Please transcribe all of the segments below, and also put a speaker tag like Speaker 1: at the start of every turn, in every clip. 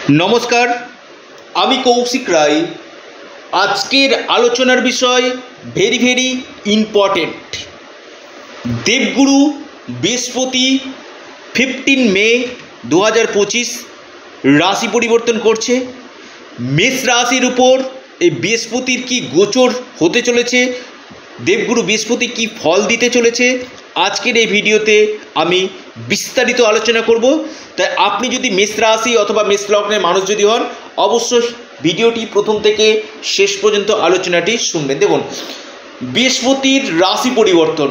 Speaker 1: নমস্কার, আমি কৌশিক রায়। আজকের আলোচনার বিষয় ভেরি ইম্পর্টেন্ট। দেবগুরু বৃহস্পতি 15 মে 2025 রাশি পরিবর্তন করছে। মেষ রাশির উপর এই বৃহস্পতির কি গোচর হতে চলেছে, দেবগুরু বৃহস্পতি কি ফল দিতে চলেছে, আজকের এই ভিডিওতে আমি বিস্তারিত আলোচনা করব। তাই আপনি যদি মেষ রাশি অথবা মেষ লগ্নের মানুষ যদি হন, অবশ্যই ভিডিওটি প্রথম থেকে শেষ পর্যন্ত আলোচনাটি শুনবেন। দেখুন, বৃহস্পতির রাশি পরিবর্তন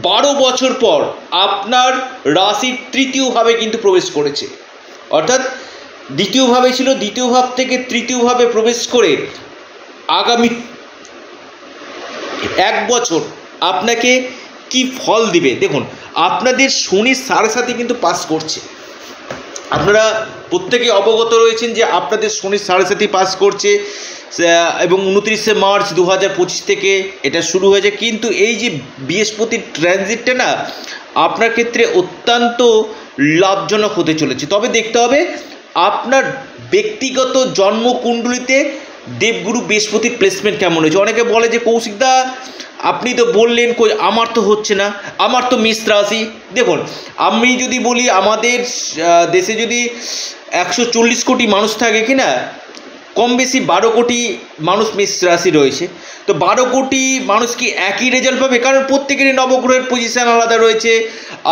Speaker 1: 12 বছর পর আপনার রাশির তৃতীয় ভাবে কিন্তু প্রবেশ করেছে। অর্থাৎ দ্বিতীয় ভাবে ছিল, দ্বিতীয় ভাব থেকে তৃতীয় ভাবে প্রবেশ করে আগামী 1 বছর আপনাকে কি ফল দিবে। দেখুন, আপনাদের শনি 7.5 কিন্তু পাস করছে। আপনারা প্রত্যেকে অবগত রয়েছেন যে আপনাদের শনি 7.5 পাস করছে এবং 29শে মার্চ 2025 থেকে এটা শুরু হয়েছে। কিন্তু এই যে বৃহস্পতির ট্রানজিটটা না আপনার ক্ষেত্রে অত্যন্ত লাভজনক হতে চলেছে। তবে দেখতে হবে আপনার ব্যক্তিগত জন্মকুণ্ডলিতে দেবগুরু বৃহস্পতির প্লেসমেন্ট কেমন হয়েছে। অনেকে বলে যে কৌশিকদা আপনি তো বললেন, কই আমার তো হচ্ছে না, আমার তো মেষ রাশি। দেখুন, আমি যদি বলি আমাদের দেশে যদি 140 কোটি মানুষ থাকে কি না, কম বেশি 12 কোটি মানুষ মেষ রাশি রয়েছে। তো 12 কোটি মানুষ কি একই রেজাল্ট পাবে? কারণ প্রত্যেকেরই নবগ্রহের পজিশন আলাদা রয়েছে,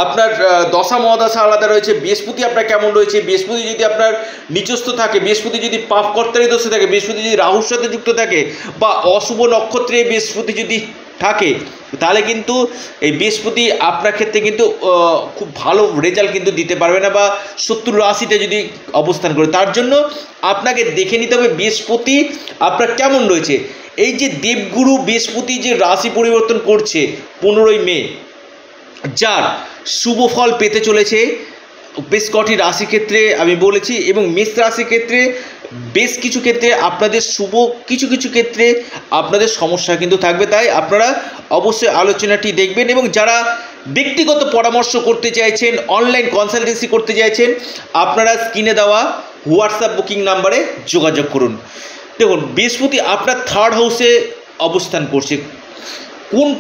Speaker 1: আপনার দশা মহাদশা আলাদা রয়েছে। বৃহস্পতি আপনার কেমন রয়েছে, বৃহস্পতি যদি আপনার নিচস্থ থাকে, বৃহস্পতি যদি পাপকর্তারি দোষে থাকে, বৃহস্পতি যদি রাহুর সাথে যুক্ত থাকে, বা অশুভ নক্ষত্রে বৃহস্পতি যদি থাকে, তাহলে কিন্তু এই বৃহস্পতি আপনার ক্ষেত্রে কিন্তু খুব ভালো রেজাল্ট কিন্তু দিতে পারবে না, বা শত্রু রাশিতে যদি অবস্থান করে। তার জন্য আপনাকে দেখে নিতে হবে বৃহস্পতি আপনার কেমন রয়েছে। এই যে দেবগুরু বৃহস্পতি যে রাশি পরিবর্তন করছে 15ই মে, যার শুভ ফল পেতে চলেছে বেশ কটি রাশি ক্ষেত্রে আমি বলেছি, এবং মেষ রাশির ক্ষেত্রে বেশ কিছু ক্ষেত্রে আপনাদের শুভ, কিছু ক্ষেত্রে আপনাদের সমস্যা কিন্তু থাকবে। তাই আপনারা অবশ্যই আলোচনাটি দেখবেন, এবং যারা ব্যক্তিগত পরামর্শ করতে চাইছেন, অনলাইন কনসালটেন্সি করতে চাইছেন, আপনারা স্ক্রিনে দেওয়া হোয়াটসঅ্যাপ বুকিং নাম্বারে যোগাযোগ করুন। দেখুন, বৃহস্পতি আপনার 3rd হাউসে অবস্থান করছে।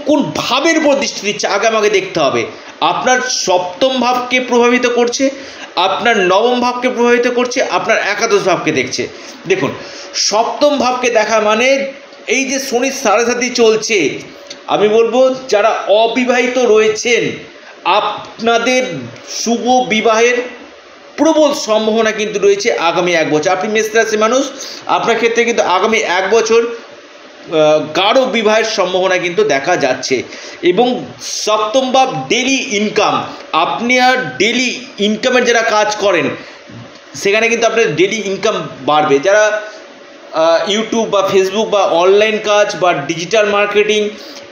Speaker 1: কোন ভাবের উপর দৃষ্টি দিচ্ছে আগে দেখতে হবে। আপনার 7ম ভাবকে প্রভাবিত করছে, আপনার 9ম ভাবকে প্রভাবিত করছে, আপনার একাদশ ভাবকে দেখছে। দেখুন, 7ম ভাবকে দেখা মানে এই যে শনি 7.5 চলছে, আমি বলবো যারা অবিবাহিত রয়েছেন আপনাদের শুভ বিবাহের প্রবল সম্ভাবনা কিন্তু রয়েছে আগামী 1 বছর। আপনি মেষ রাশি মানুষ, আপনার ক্ষেত্রে কিন্তু আগামী 1 বছর গাঢ় বিবাহের সম্ভাবনা কিন্তু দেখা যাচ্ছে। এবং 7ম ভাব ডেলি ইনকাম, আপনি আর ডেলি ইনকামের যারা কাজ করেন সেখানে কিন্তু আপনার ডেলি ইনকাম বাড়বে। যারা ইউটিউব বা ফেসবুক বা অনলাইন কাজ বা ডিজিটাল মার্কেটিং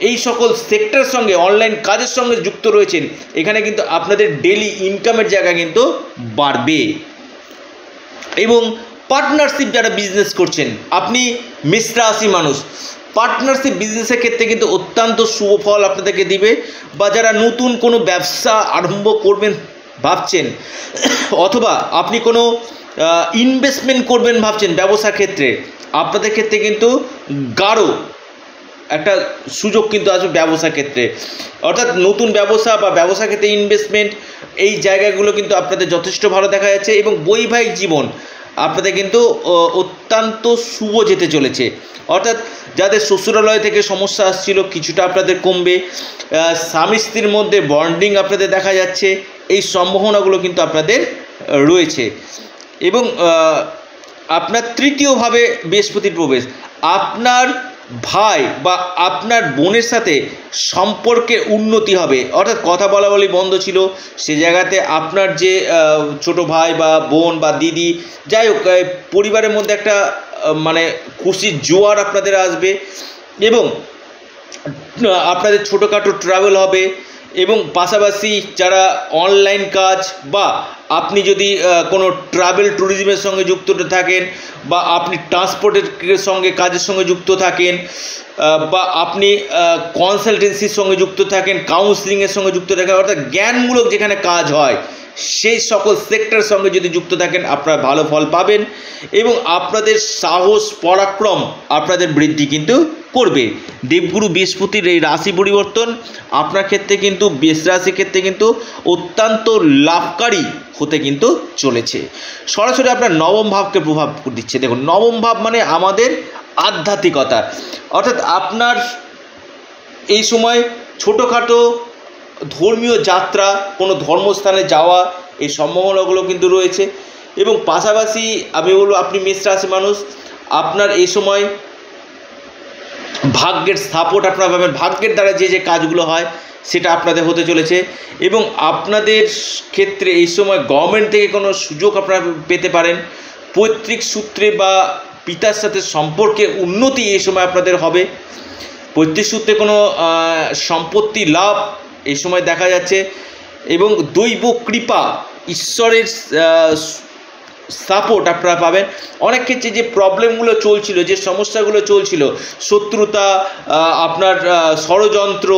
Speaker 1: এই সকল সেক্টরের সঙ্গে, অনলাইন কাজের সঙ্গে যুক্ত রয়েছেন, এখানে কিন্তু আপনাদের ডেলি ইনকামের জায়গা কিন্তু বাড়বে। এবং পার্টনারশিপ যারা বিজনেস করছেন, আপনি মেষ রাশি মানুষ, পার্টনারশিপ বিজনেসের ক্ষেত্রে কিন্তু অত্যন্ত শুভ ফল আপনাদেরকে দিবে। বা যারা নতুন কোনো ব্যবসা আরম্ভ করবেন ভাবছেন, অথবা আপনি কোনো ইনভেস্টমেন্ট করবেন ভাবছেন ব্যবসার ক্ষেত্রে, আপনাদের ক্ষেত্রে কিন্তু গাঢ় একটা সুযোগ কিন্তু আসবে ব্যবসার ক্ষেত্রে। অর্থাৎ নতুন ব্যবসা বা ব্যবসা ক্ষেত্রে ইনভেস্টমেন্ট, এই জায়গাগুলো কিন্তু আপনাদের যথেষ্ট ভালো দেখা যাচ্ছে। এবং বৈবাহিক জীবন আপনাদের কিন্তু অত্যন্ত শুভ যেতে চলেছে। অর্থাৎ যাদের শ্বশুরালয় থেকে সমস্যা আসছিল কিছুটা আপনাদের কমবে, স্বামী স্ত্রীর মধ্যে বন্ডিং আপনাদের দেখা যাচ্ছে, এই সম্ভাবনাগুলো কিন্তু আপনাদের রয়েছে। এবং আপনার 3য় ভাবে বৃহস্পতির প্রবেশ, আপনার ভাই বা আপনার বোনের সাথে সম্পর্কে উন্নতি হবে। অর্থাৎ কথা বলাবলি বন্ধ ছিল, সে জায়গাতে আপনার যে ছোট ভাই বা বোন বা দিদি, যাই হোক, পরিবারের মধ্যে একটা মানে খুশির জোয়ার আপনাদের আসবে। এবং আপনাদের ছোটোখাটো ট্রাভেল হবে। এবং পাশাপাশি যারা অনলাইন কাজ, বা আপনি যদি কোনো ট্রাভেল ট্যুরিজমের সঙ্গে যুক্ত থাকেন, বা আপনি ট্রান্সপোর্টের সঙ্গে কাজের সঙ্গে যুক্ত থাকেন, বা আপনি কনসালটেন্সির সঙ্গে যুক্ত থাকেন, কাউন্সিলিংয়ের সঙ্গে যুক্ত থাকেন, অর্থাৎ জ্ঞানমূলক যেখানে কাজ হয় সেই সকল সেক্টরের সঙ্গে যদি যুক্ত থাকেন আপনারা ভালো ফল পাবেন এবং আপনাদের সাহস পরাক্রম আপনাদের বৃদ্ধি কিন্তু করবে। দেবগুরু বৃহস্পতির এই রাশি পরিবর্তন আপনার ক্ষেত্রে কিন্তু মেষ রাশির ক্ষেত্রে কিন্তু অত্যন্ত লাভকারী হতে কিন্তু চলেছে। সরাসরি আপনার নবম ভাবকে প্রভাব দিচ্ছে। দেখুন, নবম ভাব মানে আমাদের আধ্যাত্মিকতা, অর্থাৎ আপনার এই সময় ছোটোখাটো ধর্মীয় যাত্রা, কোনো ধর্মস্থানে যাওয়া, এই সম্ভাবনাগুলো কিন্তু রয়েছে। এবং পাশাপাশি আমি বলবো আপনি মেষ রাশি মানুষ, আপনার এই সময় ভাগ্যের সাপোর্ট আপনারা পাবেন। ভাগ্যের দ্বারা যে যে কাজগুলো হয় সেটা আপনাদের হতে চলেছে এবং আপনাদের ক্ষেত্রে এই সময় গভর্নমেন্ট থেকে কোনো সুযোগ আপনারা পেতে পারেন। পৈতৃক সূত্রে বা পিতার সাথে সম্পর্কে উন্নতি এই সময় আপনাদের হবে। পৈতৃক সূত্রে কোনো সম্পত্তি লাভ এই সময় দেখা যাচ্ছে এবং দৈব কৃপা, ঈশ্বরের সাপোর্ট আপনারা পাবেন। অনেক ক্ষেত্রে যে প্রবলেমগুলো চলছিল, যে সমস্যাগুলো চলছিল, শত্রুতা, আপনার ষড়যন্ত্র,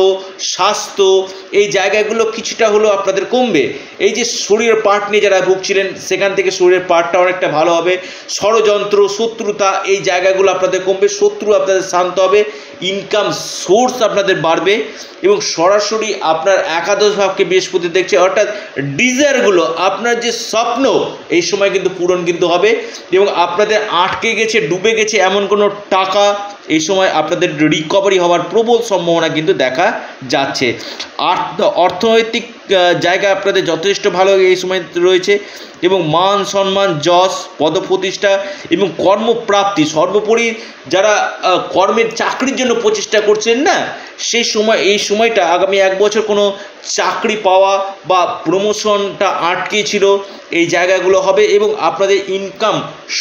Speaker 1: স্বাস্থ্য, এই জায়গাগুলো কিছুটা হলেও আপনাদের কমবে। এই যে শরীরের পার্ট নিয়ে যারা ভুগছিলেন সেখান থেকে শরীরের পার্টটা অনেকটা ভালো হবে। ষড়যন্ত্র, শত্রুতা, এই জায়গাগুলো আপনাদের কমবে, শত্রু আপনাদের শান্ত হবে, ইনকাম সোর্স আপনাদের বাড়বে এবং সরাসরি আপনার একাদশ ভাবকে বৃহস্পতি দেখছে, অর্থাৎ ডিজায়ারগুলো, আপনার যে স্বপ্ন এই সময় কিন্তু পূরণ কিন্তু হবে এবং আপনাদের আটকে গেছে, ডুবে গেছে এমন কোনো টাকা এই সময় আপনাদের রিকভারি হওয়ার প্রবল সম্ভাবনা কিন্তু দেখা যাচ্ছে। অর্থনৈতিক জায়গা আপনাদের যথেষ্ট ভালো এই সময় রয়েছে এবং মান সম্মান, যশ, পদপ্রতিষ্ঠা এবং কর্মপ্রাপ্তি, সর্বোপরি যারা কর্মের চাকরির জন্য প্রচেষ্টা করছেন না, সেই সময়, এই সময়টা আগামী 1 বছর কোনো চাকরি পাওয়া বা প্রমোশনটা আটকে ছিল, এই জায়গাগুলো হবে এবং আপনাদের ইনকাম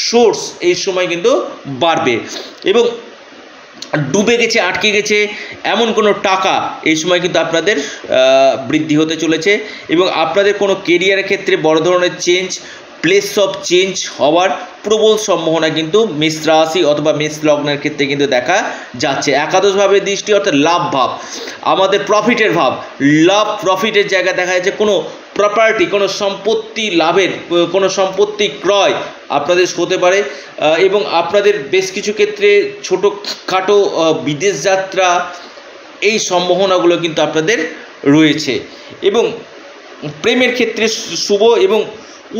Speaker 1: সোর্স এই সময় কিন্তু বাড়বে এবং ডুবে গেছে, আটকে গেছে এমন কোনো টাকা এই সময় কিন্তু আপনাদের বৃদ্ধি হতে চলেছে এবং আপনাদের কোনো কেরিয়ারের ক্ষেত্রে বড় ধরনের চেঞ্জ, প্লেস অফ চেঞ্জ হওয়ার প্রবল সম্ভাবনা কিন্তু মেষ রাশি অথবা মেষ লগ্নের ক্ষেত্রে কিন্তু দেখা যাচ্ছে। একাদশ ভাবের দৃষ্টি, অর্থাৎ লাভ ভাব, আমাদের প্রফিটের ভাব, লাভ প্রফিটের জায়গা দেখা যাচ্ছে। কোনো প্রপার্টি, কোনো সম্পত্তি লাভের, কোনো সম্পত্তি ক্রয় আপনাদের হতে পারে এবং আপনাদের বেশ কিছু ক্ষেত্রে ছোটোখাটো বিদেশ যাত্রা, এই সম্ভাবনাগুলো কিন্তু আপনাদের রয়েছে এবং প্রেমের ক্ষেত্রে শুভ এবং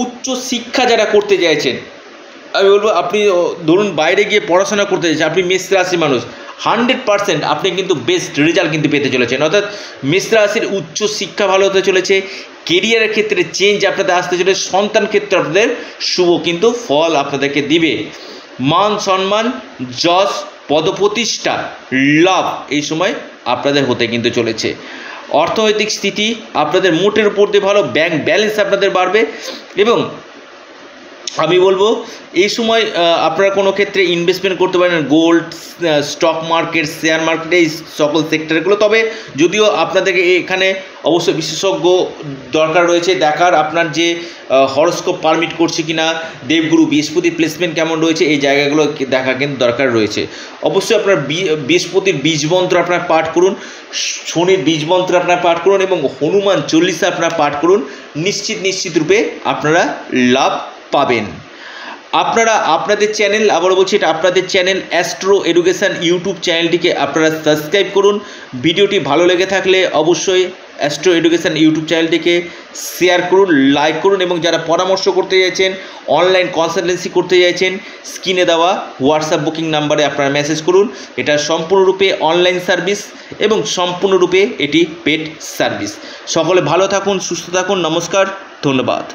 Speaker 1: উচ্চ শিক্ষা যারা করতে চাইছেন, আমি বলবো আপনি ধরুন বাইরে গিয়ে পড়াশোনা করতে চাইছেন, আপনি মেষ রাশি মানুষ, 100% আপনি কিন্তু বেস্ট রেজাল্ট কিন্তু পেতে চলেছেন। অর্থাৎ মেষ রাশির উচ্চ শিক্ষা ভালো হতে চলেছে, কেরিয়ারের ক্ষেত্রে চেঞ্জ আপনাদের আসতে চলেছে, সন্তান ক্ষেত্রে আপনাদের শুভ কিন্তু ফল আপনাদেরকে দিবে। মান সম্মান, যশ, পদপ্রতিষ্ঠা, লাভ এই সময় আপনাদের হতে কিন্তু চলেছে। অর্থনৈতিক স্থিতি আপনাদের মোটের উপর দিয়ে ভালো, ব্যাংক ব্যালেন্স আপনাদের বাড়বে এবং আমি বলবো এই সময় আপনারা কোনো ক্ষেত্রে ইনভেস্টমেন্ট করতে পারেন, gold, stock market, share market, এই সকল সেক্টরগুলো। তবে যদিও আপনাদেরকে এখানে অবশ্যই বিশেষজ্ঞ দরকার রয়েছে দেখার, আপনার যে হরস্কোপ পারমিট করছে কিনা, দেবগুরু বৃহস্পতির প্লেসমেন্ট কেমন রয়েছে, এই জায়গাগুলো দেখা কিন্তু দরকার রয়েছে। অবশ্যই আপনার বৃহস্পতির বীজ মন্ত্র আপনার পাঠ করুন, শনির বীজ মন্ত্র আপনার পাঠ করুন এবং হনুমান চল্লিশা আপনার পাঠ করুন, নিশ্চিত রূপে আপনারা লাভ পাবেন। আপনারা আপনাদের চ্যানেল, আবার বলছি এটা আপনাদের চ্যানেল অ্যাস্ট্রো এডুকেশান ইউটিউব চ্যানেলটিকে আপনারা সাবস্ক্রাইব করুন। ভিডিওটি ভালো লেগে থাকলে অবশ্যই অ্যাস্ট্রো এডুকেশান ইউটিউব চ্যানেলটিকে শেয়ার করুন, লাইক করুন এবং যারা পরামর্শ করতে চাইছেন, অনলাইন কনসালটেন্সি করতে চাইছেন, স্ক্রিনে দেওয়া হোয়াটসঅ্যাপ বুকিং নাম্বারে আপনারা মেসেজ করুন। এটা সম্পূর্ণরূপে অনলাইন সার্ভিস এবং সম্পূর্ণরূপে এটি পেড সার্ভিস। সকলে ভালো থাকুন, সুস্থ থাকুন, নমস্কার, ধন্যবাদ।